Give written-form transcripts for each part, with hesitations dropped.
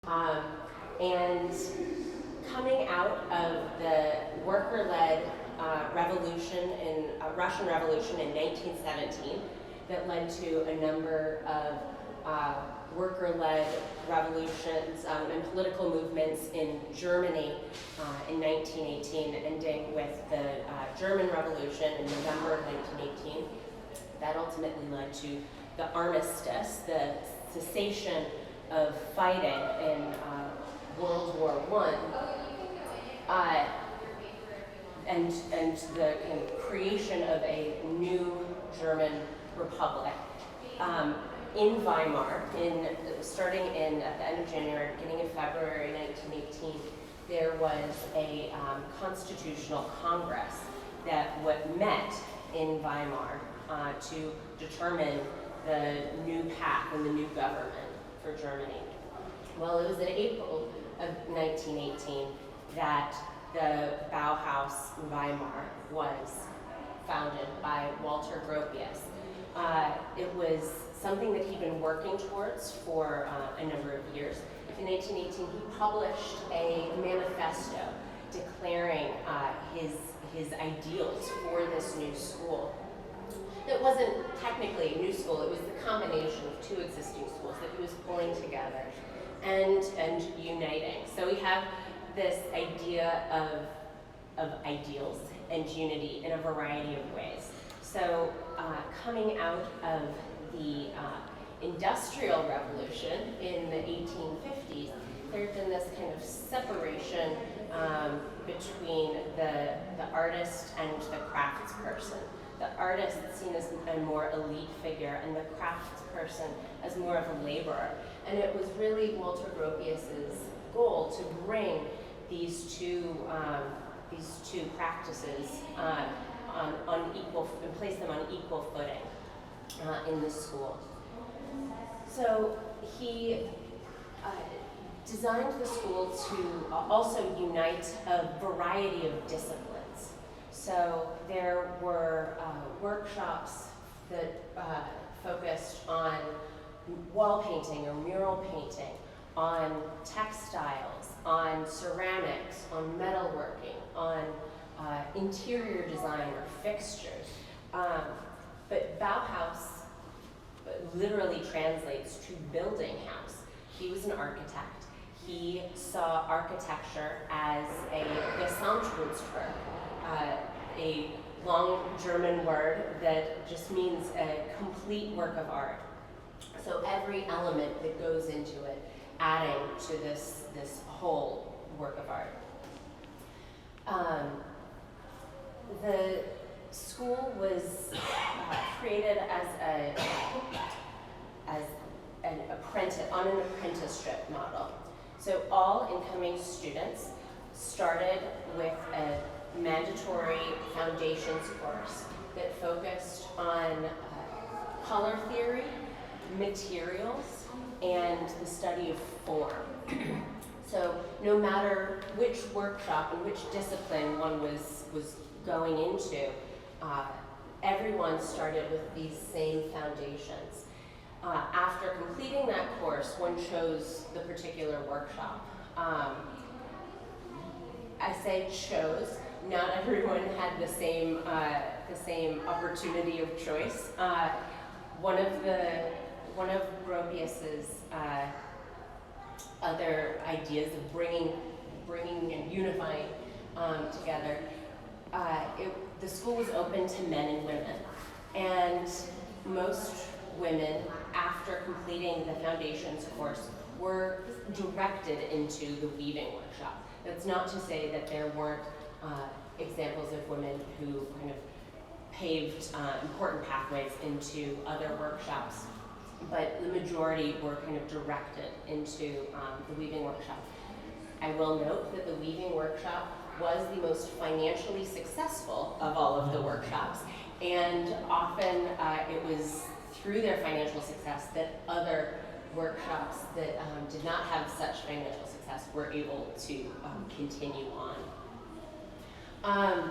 And coming out of the worker-led revolution in Russian Revolution in 1917 that led to a number of worker-led revolutions and political movements in Germany in 1918, ending with the German Revolution in November of 1918. That ultimately led to the armistice, the cessation of fighting in World War I, and the kind of creation of a new German republic. In Weimar, starting at the end of January, beginning of February 1918, there was a constitutional congress that met in Weimar to determine the new path and the new government for Germany. Well, it was in April of 1918 that the Bauhaus Weimar was founded by Walter Gropius. It was something that he'd been working towards for a number of years. In 1918, he published a manifesto declaring his ideals for this new school. It wasn't technically a new school, it was the combination of two existing schools that he was pulling together and uniting. So we have this idea of ideals and unity in a variety of ways. So coming out of the Industrial Revolution in the 1850s, there had been this kind of separation between the artist and the craftsperson. The artist is seen as a more elite figure and the craftsperson as more of a laborer. And it was really Walter Gropius's goal to bring these two practices on equal, and place them on equal footing in the school. So he designed the school to also unite a variety of disciplines. So there were workshops that focused on wall painting or mural painting, on textiles, on ceramics, on metalworking, on interior design or fixtures. But Bauhaus literally translates to building house. He was an architect. He saw architecture as a Gesamtkunstwerk, a long German word that just means a complete work of art. So every element that goes into it, adding to this whole work of art. The school was created on an apprenticeship model. So all incoming students started with a mandatory foundations course that focused on color theory, materials, and the study of form. So no matter which workshop and which discipline one was going into, everyone started with these same foundations. After completing that course, one chose the particular workshop. I say chose, not everyone had the same opportunity of choice. One of Gropius's other ideas of bringing and unifying together, the school was open to men and women, and most women, after completing the foundations course, were directed into the weaving workshop. That's not to say that there weren't examples of women who kind of paved important pathways into other workshops, but the majority were kind of directed into the weaving workshop. I will note that the weaving workshop was the most financially successful of all of the workshops, and often it was through their financial success that other workshops that did not have such financial success were able to continue on.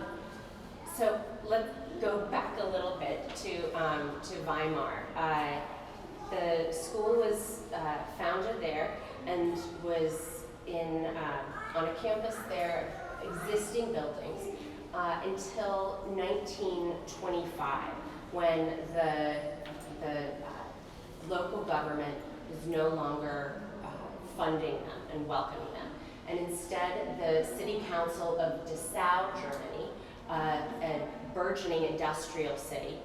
So let's go back a little bit to Weimar. The school was founded there. and was on a campus there, existing buildings, until 1925, when the local government was no longer funding them and welcoming them. And instead, the City Council of Dessau, Germany, a burgeoning industrial city,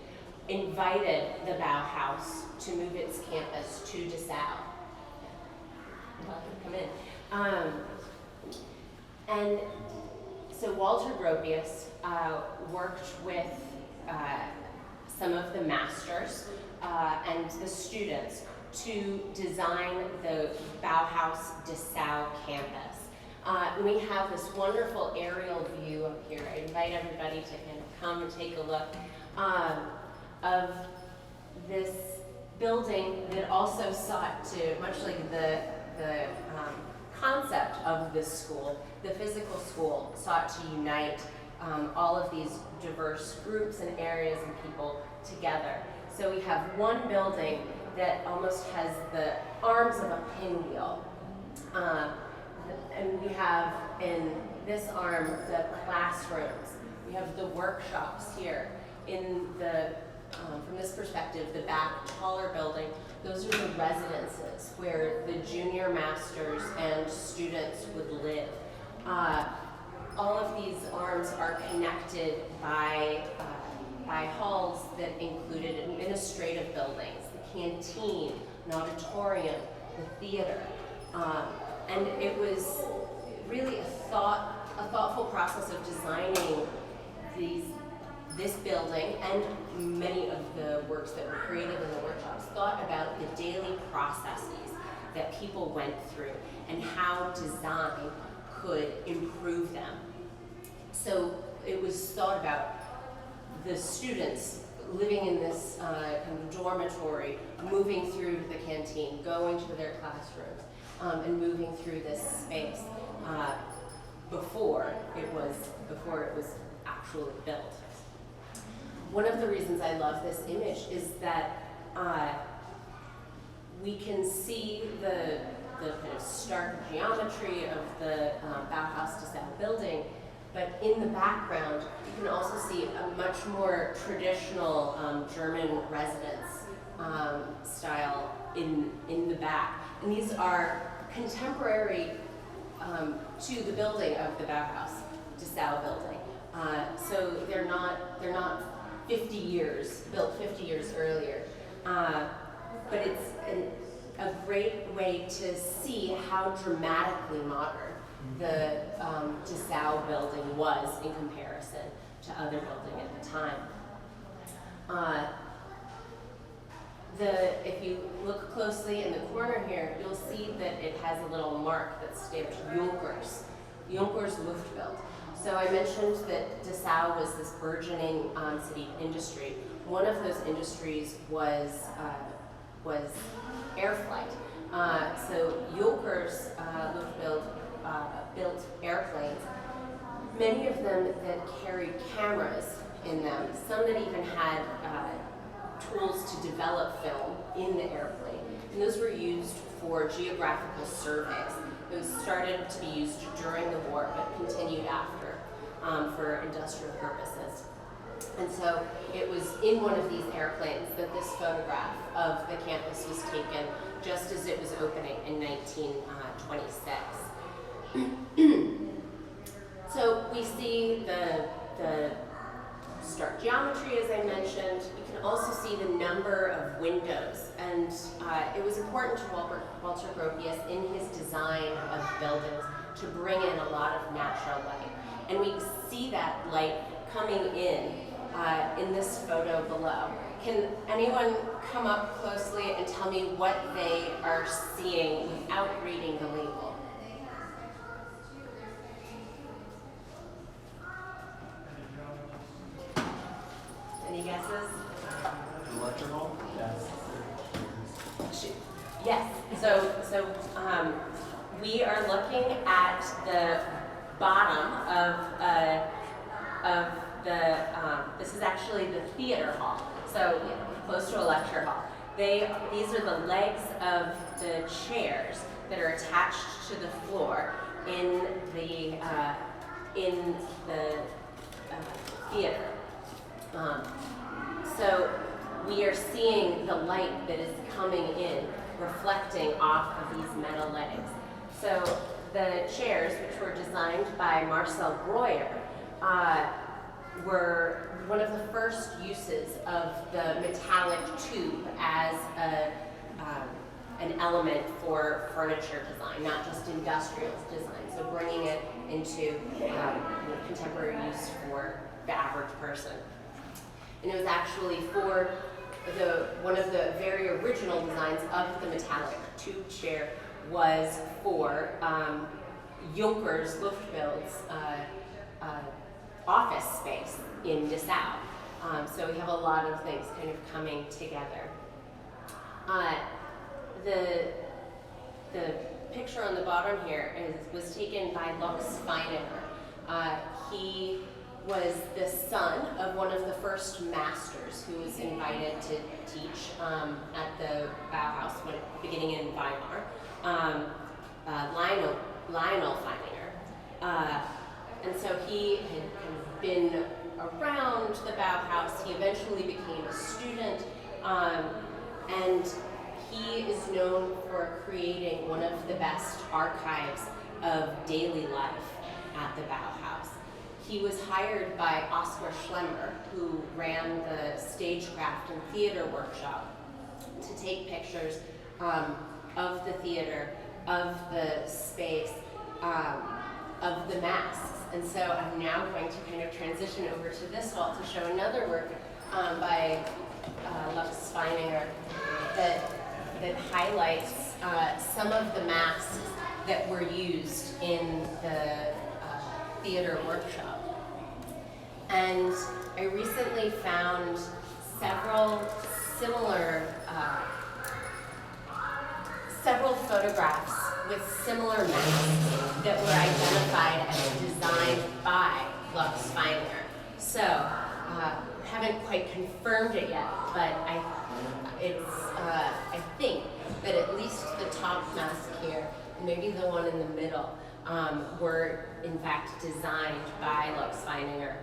invited the Bauhaus to move its campus to Dessau. Come in. And so Walter Gropius worked with some of the masters and the students to design the Bauhaus Dessau campus. We have this wonderful aerial view up here. I invite everybody to kind of come and take a look of this building that also sought to, much like the concept of this school, the physical school sought to unite all of these diverse groups and areas and people together. So we have one building that almost has the arms of a pinwheel. And we have in this arm the classrooms. We have the workshops here. In the, from this perspective, the back taller building, those are the residences where the junior masters and students would live. All of these arms are connected by halls that included administrative buildings, the canteen, an auditorium, the theater. And it was really a thoughtful process of designing this building, and many of the works that were created in the workshops thought about the daily processes that people went through and how design could improve them. So it was thought about the students living in this kind of dormitory, moving through the canteen, going to their classrooms, and moving through this space before it was actually built. One of the reasons I love this image is that we can see the kind of stark geometry of the Bauhaus Dessau building, but in the background you can also see a much more traditional German residence style in the back. And these are contemporary to the building of the Bauhaus Dessau building. So they're not 50 years, built 50 years earlier. But it's a great way to see how dramatically modern the Dessau building was in comparison to other buildings at the time. If you look closely in the corner here, you'll see that it has a little mark that's stamped Junkers Luftbild. So I mentioned that Dessau was this burgeoning city industry. One of those industries was air flight. So Junkers Luftbild built airplanes, many of them that carried cameras in them, some that even had tools to develop film in the airplane. And those were used for geographical surveys. Those started to be used during the war, but continued after for industrial purposes. And so it was in one of these airplanes that this photograph of the campus was taken just as it was opening in 1926. So we see the stark geometry, as I mentioned. You can also see the number of windows, and it was important to Walter Gropius in his design of buildings to bring in a lot of natural light. And we see that light coming in this photo below. Can anyone come up closely and tell me what they are seeing without reading the label? Any guesses? Electrical? Yes. Yes. So we are looking at the bottom of the. This is actually the theater hall. So close to a lecture hall. These are the legs of the chairs that are attached to the floor in the theater. So we are seeing the light that is coming in, reflecting off of these metal legs. So the chairs, which were designed by Marcel Breuer, were one of the first uses of the metallic tube as an element for furniture design, not just industrial design. So bringing it into contemporary use for the average person. And it was actually for one of the very original designs of the metallic tube chair was for Junkers Luftbild's office space in Dessau. So we have a lot of things kind of coming together. The picture on the bottom here was taken by Lux Feininger. He was the son of one of the first masters who was invited to teach at the Bauhaus, beginning in Weimar, Lionel Feininger. And so he had kind of been around the Bauhaus. He eventually became a student, and he is known for creating one of the best archives of daily life at the Bauhaus. He was hired by Oskar Schlemmer, who ran the stagecraft and theater workshop, to take pictures of the theater, of the space, of the masks. And so I'm now going to kind of transition over to this wall to show another work by Lux Feininger that highlights some of the masks that were used in the theater workshop. And I recently found several photographs with similar masks that were identified as designed by Lux Feininger. So, haven't quite confirmed it yet, but I think that at least the top mask here, and maybe the one in the middle, were in fact designed by Lux Feininger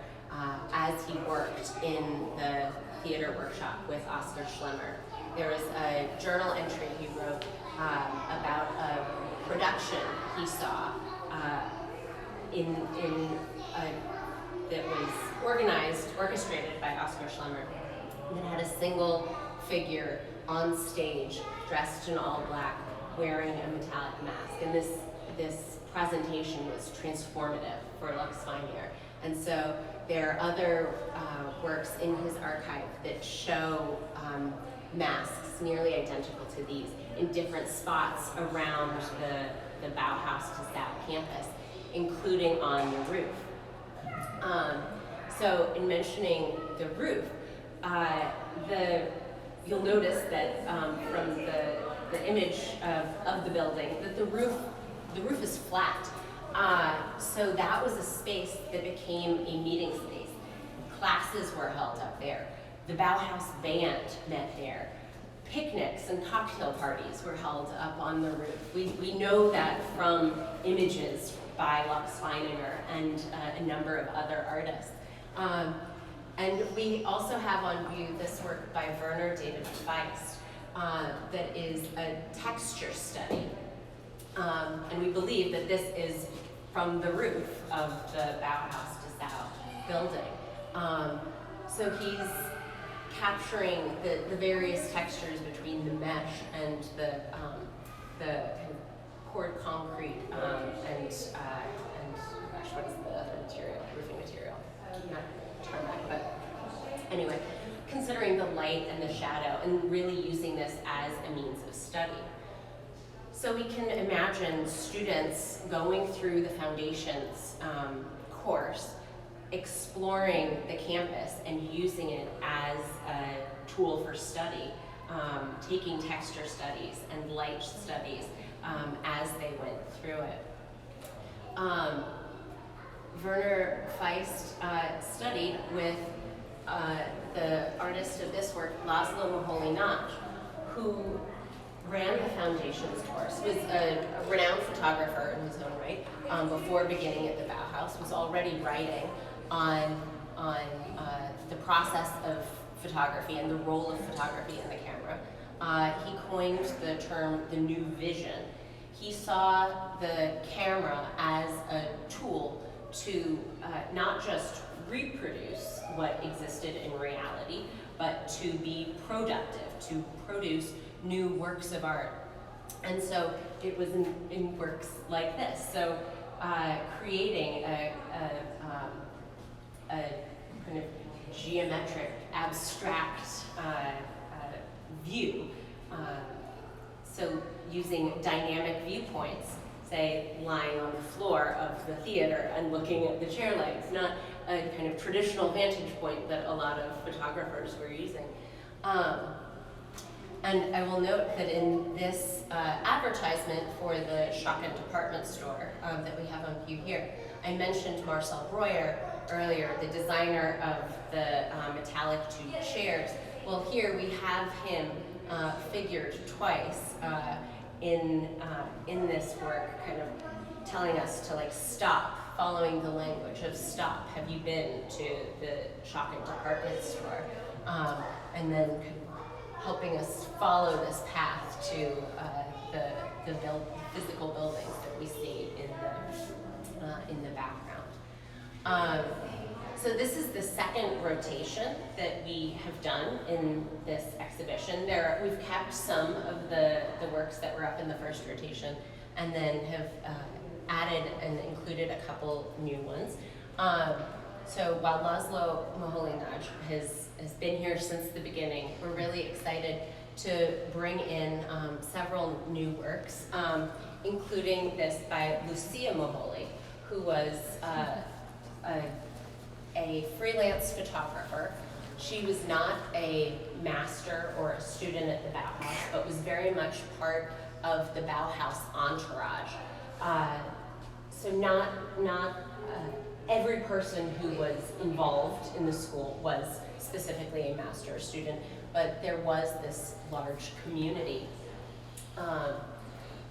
as he worked in the theater workshop with Oskar Schlemmer. There was a journal entry he wrote about a production he saw that was orchestrated by Oskar Schlemmer, that had a single figure on stage dressed in all black wearing a metallic mask. And this presentation was transformative for Lux Feininger. And so there are other works in his archive that show masks nearly identical to these in different spots around the Bauhaus Dessau campus, including on the roof. So in mentioning the roof, you'll notice that from the image of the building that the roof is flat. So that was a space that became a meeting space. Classes were held up there. The Bauhaus Band met there. Picnics and cocktail parties were held up on the roof. We know that from images by Lux Feininger and a number of other artists. And we also have on view this work by Werner David Feist that is a texture study. And we believe that this is from the roof of the Bauhaus Dessau building. So he's capturing the various textures between the mesh and the kind of poured concrete and gosh, what is the other material? Roofing material. Not tarmac, but anyway, considering the light and the shadow and really using this as a means of study. So we can imagine students going through the foundations course, exploring the campus and using it as a tool for study, taking texture studies and light studies as they went through it. Werner Feist studied with the artist of this work, Laszlo Moholy-Nagy, who ran the foundation's course, was a renowned photographer in his own right, before beginning at the Bauhaus, was already writing on the process of photography and the role of photography in the camera. He coined the term the new vision. He saw the camera as a tool to not just reproduce what existed in reality, but to be productive, to produce new works of art. And so it was in works like this. So creating a kind of geometric, abstract view. So using dynamic viewpoints, say lying on the floor of the theater and looking at the chair legs, not a kind of traditional vantage point that a lot of photographers were using. And I will note that in this advertisement for the Schocken department store that we have on view here, I mentioned Marcel Breuer earlier, the designer of the metallic tube chairs. Well, here we have him figured twice in this work, kind of telling us to like stop, following the language of stop. Have you been to the Schocken department store? And then kind of helping us follow this path to the physical buildings that we see in the background. So this is the second rotation that we have done in this exhibition. We've kept some of the works that were up in the first rotation and then have added and included a couple new ones. So while Laszlo Moholy-Nagy has been here since the beginning, we're really excited to bring in several new works, including this by Lucia Moholy, who was a freelance photographer. She was not a master or a student at the Bauhaus, but was very much part of the Bauhaus entourage. So not every person who was involved in the school was specifically a master or student, but there was this large community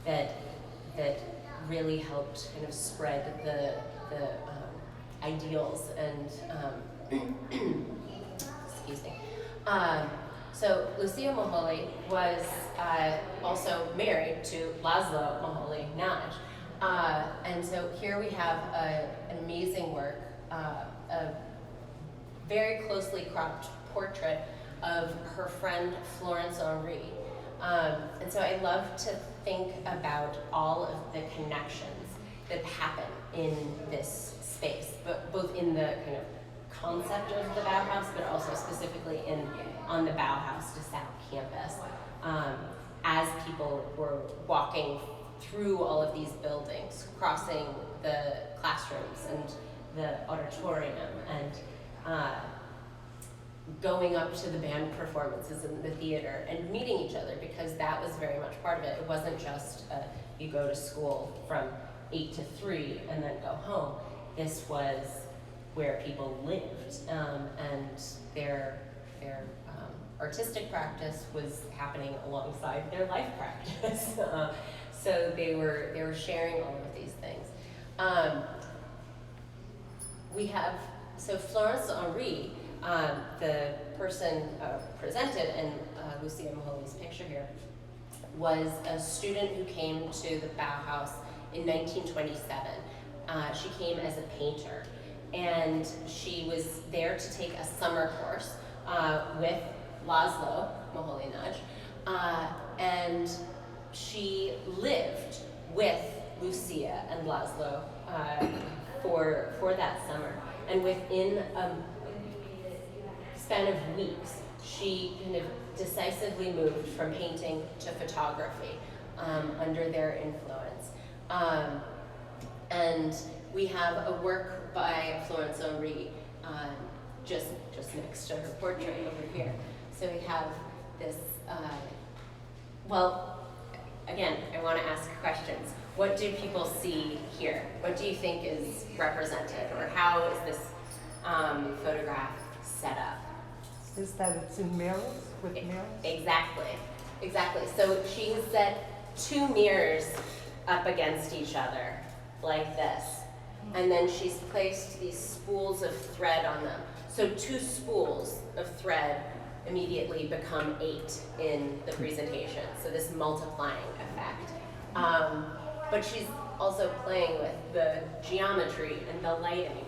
that really helped kind of spread the ideals and excuse me. So Lucia Moholy was also married to Laszlo Moholy-Nagy. And so here we have an amazing work, a very closely cropped portrait of her friend Florence Henri. And so I love to think about all of the connections that happen in this space, but both in the kind of concept of the Bauhaus, but also specifically on the Bauhaus to South Campus, as people were walking through all of these buildings, crossing the classrooms and the auditorium, and going up to the band performances in the theater and meeting each other, because that was very much part of it. It wasn't just you go to school from 8 to 3 and then go home. This was where people lived, and their artistic practice was happening alongside their life practice. So they were sharing all of these things. We have, so Florence Henri, the person presented in Lucia Moholy's picture here, was a student who came to the Bauhaus in 1927. She came as a painter, and she was there to take a summer course with Laszlo Moholy-Nagy, and she lived with Lucia and Laszlo for that summer. And within a span of weeks, she kind of decisively moved from painting to photography under their influence. And we have a work by Florence Henri just next to her portrait over here. So we have this, well, again, I want to ask questions. What do people see here? What do you think is represented, or how is this photograph set up? Is that it's in mirrors, with mirrors? Exactly. exactly. So she has set 2 mirrors up against each other, like this. And then she's placed these spools of thread on them. So 2 spools of thread immediately become 8 in the presentation. So this multiplying effect. But she's also playing with the geometry and the lighting,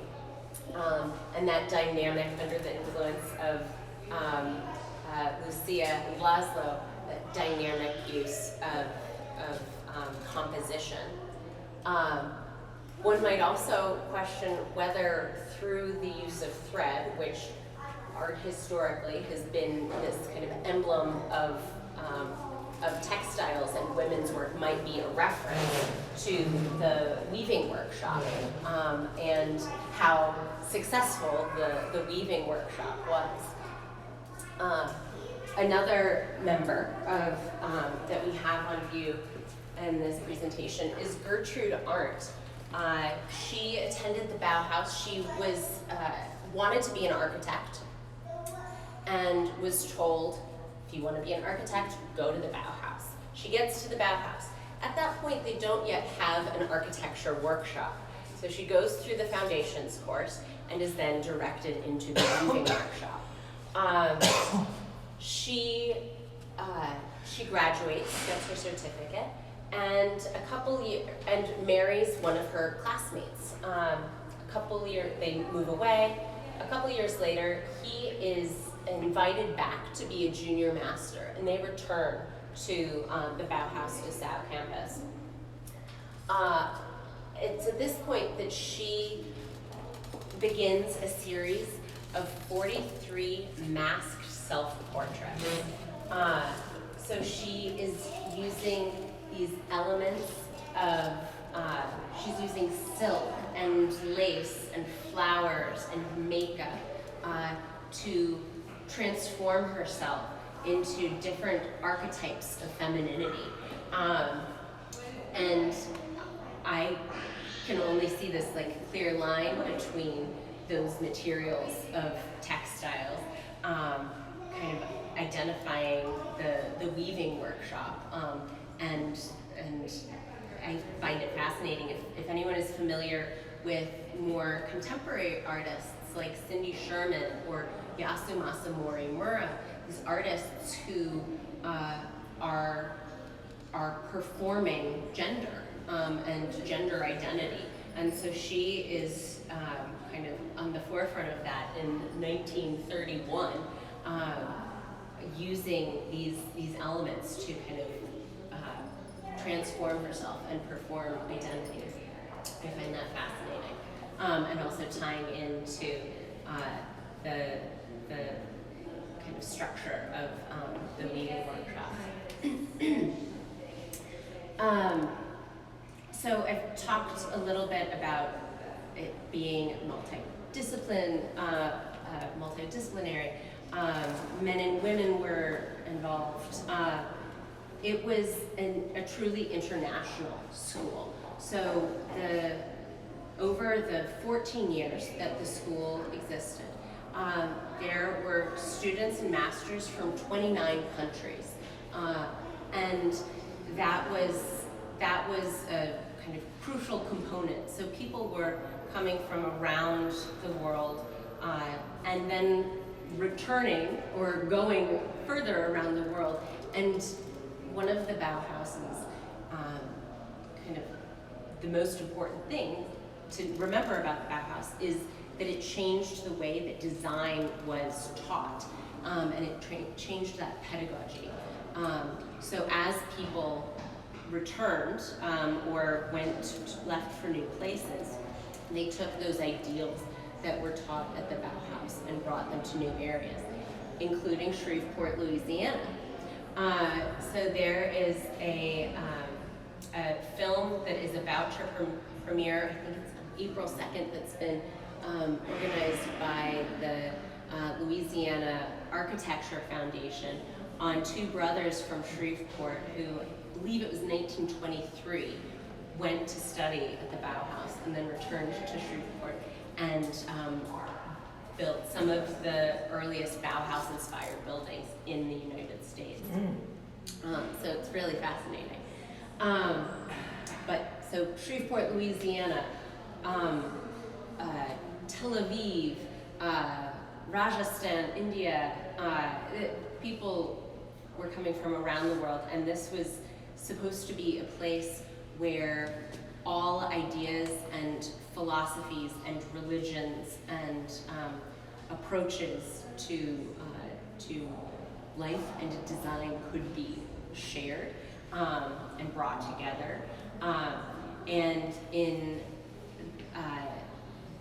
and that dynamic under the influence of Lucia and Laszlo, that dynamic use of composition. One might also question whether through the use of thread, which art historically has been this kind of emblem of textiles and women's work, might be a reference to the weaving workshop, and how successful the weaving workshop was. Another member of that we have on view in this presentation is Gertrude Arndt. She attended the Bauhaus. She was wanted to be an architect and was told, if you want to be an architect, go to the Bauhaus. She gets to the Bauhaus. At that point, they don't yet have an architecture workshop. So she goes through the foundations course and is then directed into the weaving workshop. She graduates, gets her certificate, and and marries one of her classmates. They move away. A couple years later, he is invited back to be a junior master, and they return to the Bauhaus Dessau campus. It's at this point that she begins a series of 43 masked self-portraits. So she is using these elements of, she's using silk and lace and flowers and makeup to transform herself into different archetypes of femininity. And I can only see this like clear line between those materials of textiles, kind of identifying the weaving workshop, and I find it fascinating. If anyone is familiar with more contemporary artists like Cindy Sherman or Yasumasa Morimura, these artists who are performing gender and gender identity. And so she is kind of on the forefront of that in 1931, using these elements to kind of transform herself and perform identities. I find that fascinating. And also tying into the kind of structure of the weaving workshop. So I've talked a little bit about it being multidisciplinary. Men and women were involved. It was a truly international school. So over the 14 years that the school existed, there were students and masters from 29 countries, and that was a kind of crucial component. So people were coming from around the world, and then returning or going further around the world. And one of the Bauhaus's kind of the most important thing to remember about the Bauhaus is that it changed the way that design was taught, and it changed that pedagogy. So as people returned or left for new places, they took those ideals that were taught at the Bauhaus and brought them to new areas, including Shreveport, Louisiana. So there is a film that is about to premiere, I think it's April 2nd, that's been organized by the Louisiana Architecture Foundation on 2 brothers from Shreveport who, I believe it was 1923, went to study at the Bauhaus and then returned to Shreveport and built some of the earliest Bauhaus-inspired buildings in the United States. So it's really fascinating. But so Shreveport, Louisiana, Tel Aviv, Rajasthan, India, people were coming from around the world, and this was supposed to be a place where all ideas and philosophies and religions and approaches to life and design could be shared and brought together. And in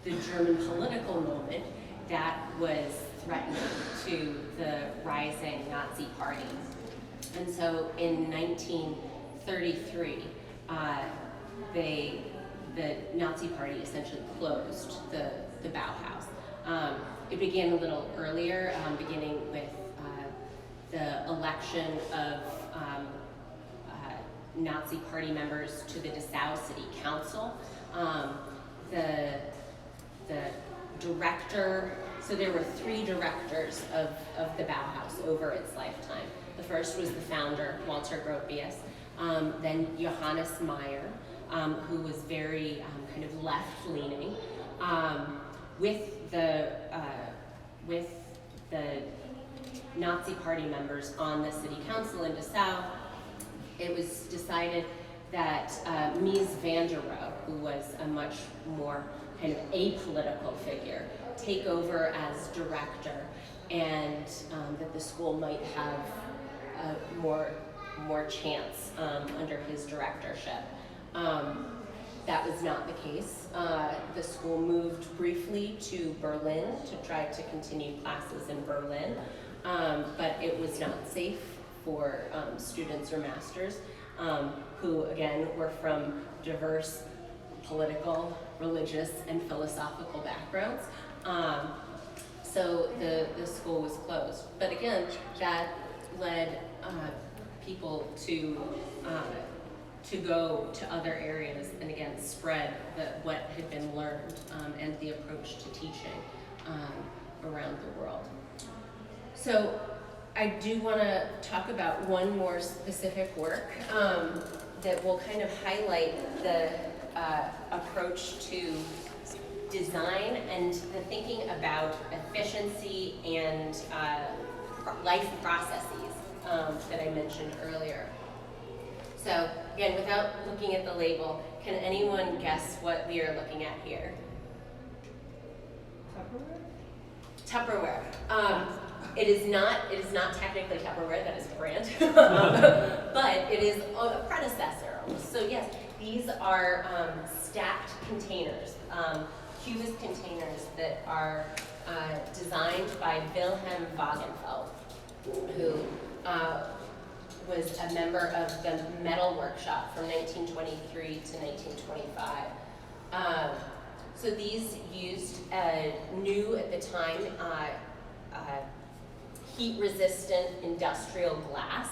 the German political moment, that was threatening to the rising Nazi Party. And so in 1933, the Nazi Party essentially closed the Bauhaus. It began a little earlier, beginning with the election of Nazi Party members to the Dessau City Council. The director, so there were 3 directors of the Bauhaus over its lifetime. The first was the founder, Walter Gropius, then Johannes Meyer, who was very kind of left-leaning, with the Nazi Party members on the city council in Dessau. It was decided that Mies van der Rohe, who was a much more kind of apolitical figure, take over as director, and that the school might have more chance under his directorship. That was not the case. The school moved briefly to Berlin to try to continue classes in Berlin, but it was not safe for students or masters who, again, were from diverse political, religious, and philosophical backgrounds. So the school was closed. But again, that led people to go to other areas and again spread what had been learned and the approach to teaching around the world. So I do want to talk about one more specific work that will kind of highlight the approach to design and the thinking about efficiency and life processes that I mentioned earlier. So again, without looking at the label, can anyone guess what we are looking at here? Tupperware. It is not technically Tupperware, that is a brand, but it is a predecessor. So yes, these are stacked containers, cubist containers that are designed by Wilhelm Wagenfeld, who was a member of the Metal Workshop from 1923 to 1925. So these used new at the time heat-resistant industrial glass.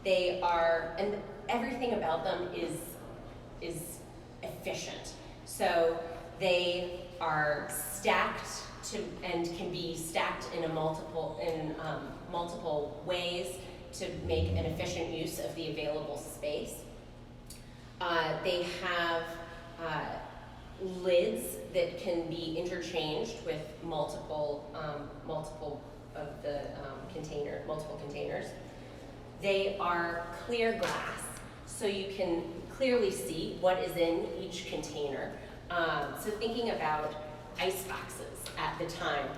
They are, and everything about them is efficient. So they are stacked and can be stacked in multiple ways to make an efficient use of the available space. They have lids that can be interchanged with multiple of the multiple containers. They are clear glass, so you can clearly see what is in each container. So thinking about ice boxes at the time,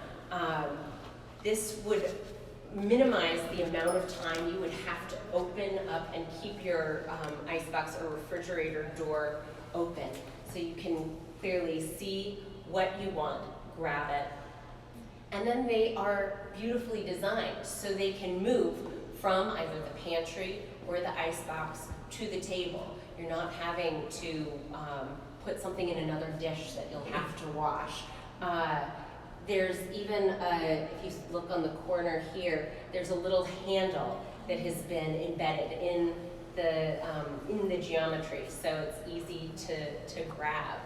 this would minimize the amount of time you would have to open up and keep your icebox or refrigerator door open. So you can clearly see what you want, grab it. And then they are beautifully designed, so they can move from either the pantry or the icebox to the table. You're not having to put something in another dish that you'll have to wash. There's even, if you look on the corner here, there's a little handle that has been embedded in the geometry, so it's easy to grab.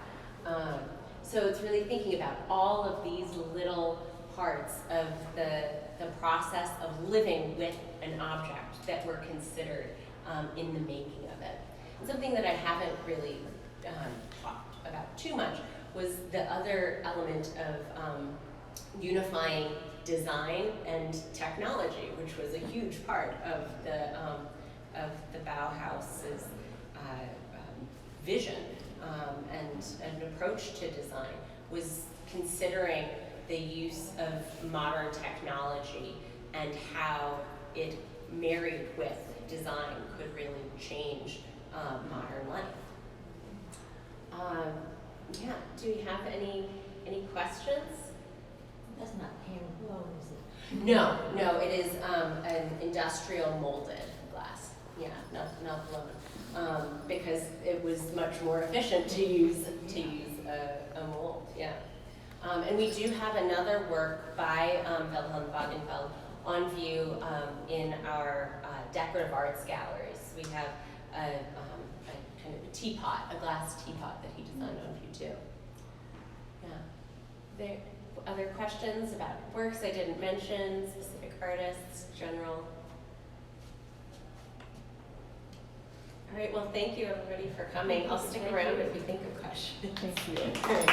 So it's really thinking about all of these little parts of the the process of living with an object that were considered in the making of it. And something that I haven't really talked about too much was the other element of unifying design and technology, which was a huge part of the Bauhaus's vision and an approach to design, was considering the use of modern technology and how it married with design could really change modern life. Yeah, do we have any questions? That's not hand blown, is it? No, it is an industrial molded glass. Yeah, not blown, because it was much more efficient to use a mold. Yeah, and we do have another work by Wilhelm Wagenfeld on view in our decorative arts galleries. We have a kind of a teapot, a glass teapot that he designed on view too. Yeah. There other questions about works I didn't mention, specific artists, general? All right, well, thank you everybody for coming. I'll stick around if you think of questions. Thank you. Very good.